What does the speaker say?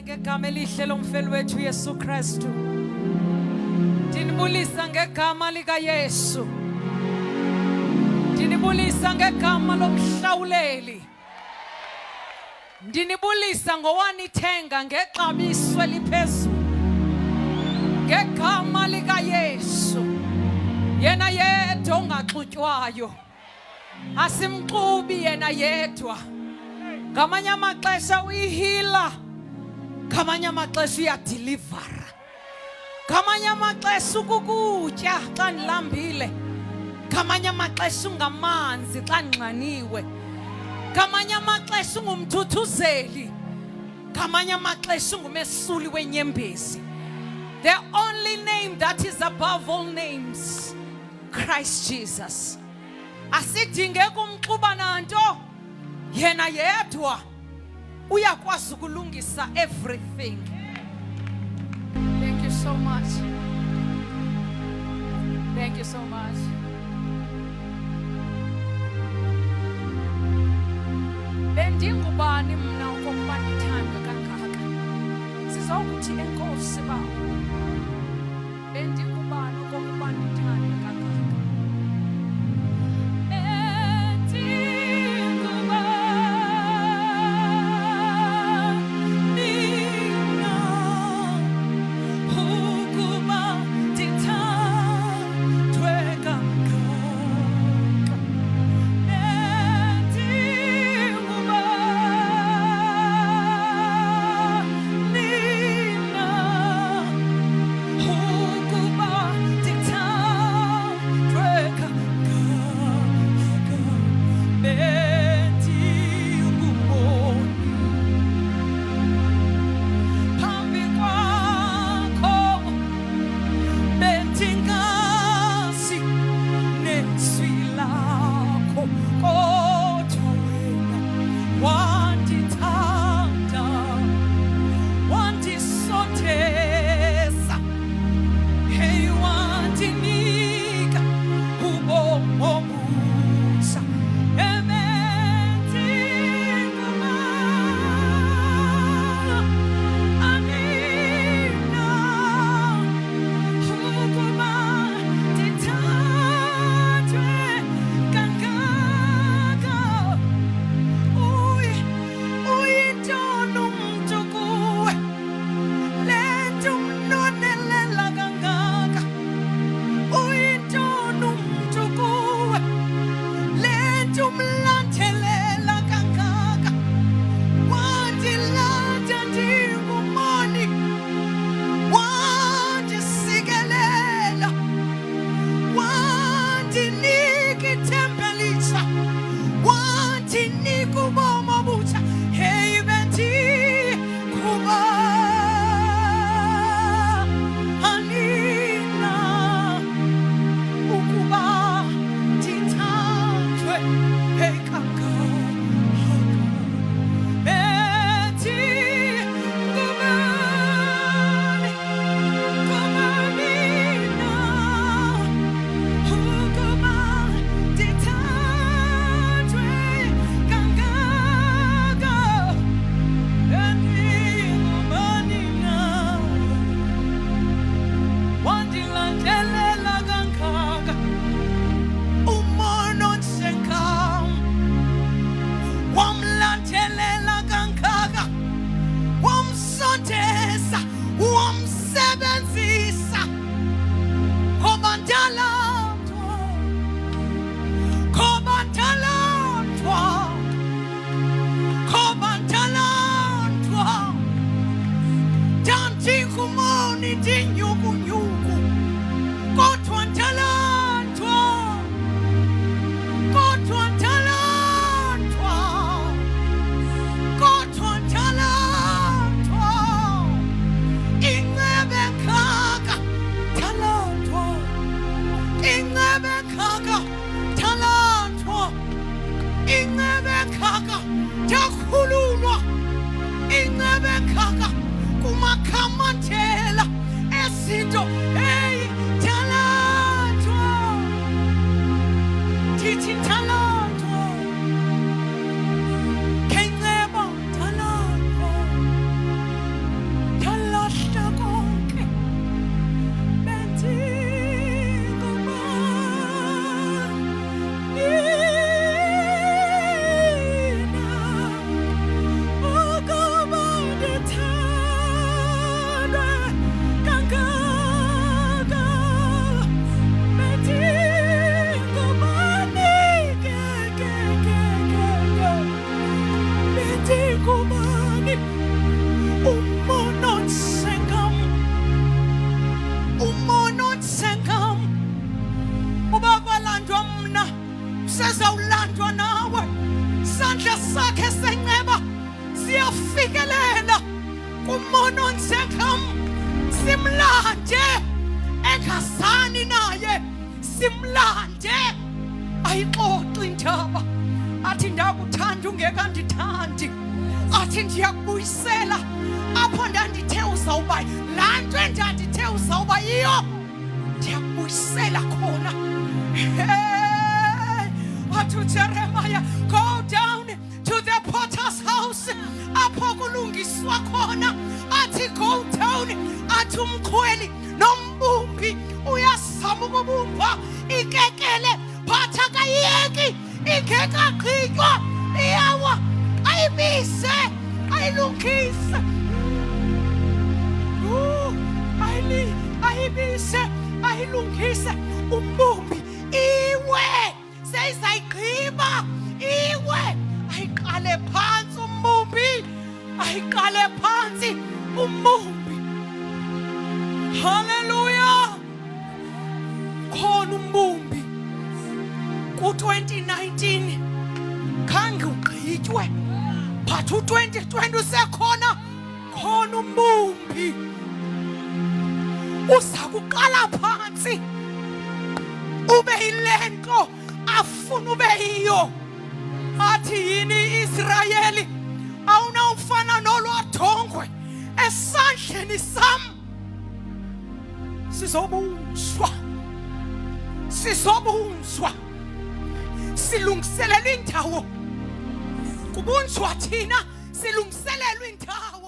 ngegama elihle lomfeli wethu Yesu Kristu. Ndinibulisa ngegama lika Yesu. Ndinibulisa ngegama lomhlawuleli. Ndinibulisa ngowanithenga ngexabiso eliphezulu. Ngegama lika Yesu. Yena yedwa ongaxutywayo. Asimxubi yena yedwa. Ngamanye amaxesha uyihila. Ngamanye amaxesha uyadilivara. Ngamanye amaxesha ukukutya xa ndilambile. Ngamanye amaxesha ungamanzi xa ndinxaniwe. Ngamanye amaxesha ungumthuthuzeli. Ngamanye amaxesha ungumesuli wenyembezi. The only name that is above all names, Christ Jesus. Asidinge kumxuba nanto. Yena yedwa uyakwazi ukulungisa everything. Thank you so much. Thank you so much. Bendingubani mna okokuba ndithandwe kangaka? Sizokuthi enkosi bawo. Bendingubani okokuba ndithandwe kangaka? Cuba unonsekam simlande engasani naye simlande ayixoxe indaba athi ndakuthanda ungekandithandi athi ndiyakubuyisela apho ndandithe uzawuba laa nto endandithe uzawuba yiyo ndiyakubuyisela khona. Athi uJeremiah, go down to the potter's house apho kulungiswa khona. Athi go down, athi umkhweli nombumbi uyazama ukubumba ikekele but akayeki ingekagqitywa iyawa ayibise ayilungise ayibise ayilungise umbumbi iwe seyizayigqiba iwe ayiqale phansi umbumbi ayiqale phansi umbumbi. Haleluya. Khona umbumbi ku-2019 khange ugqitywe but u-2020 usekhona. Khona umbumbi uza kuqala phansi ube yile nto afuna ube yiyo. Athi yini iIsrayeli awunawufana nolwadongwe esandleni sam. Sizobunzwa silungiselela indawo kubunzwa thina silungiselelwa indawo.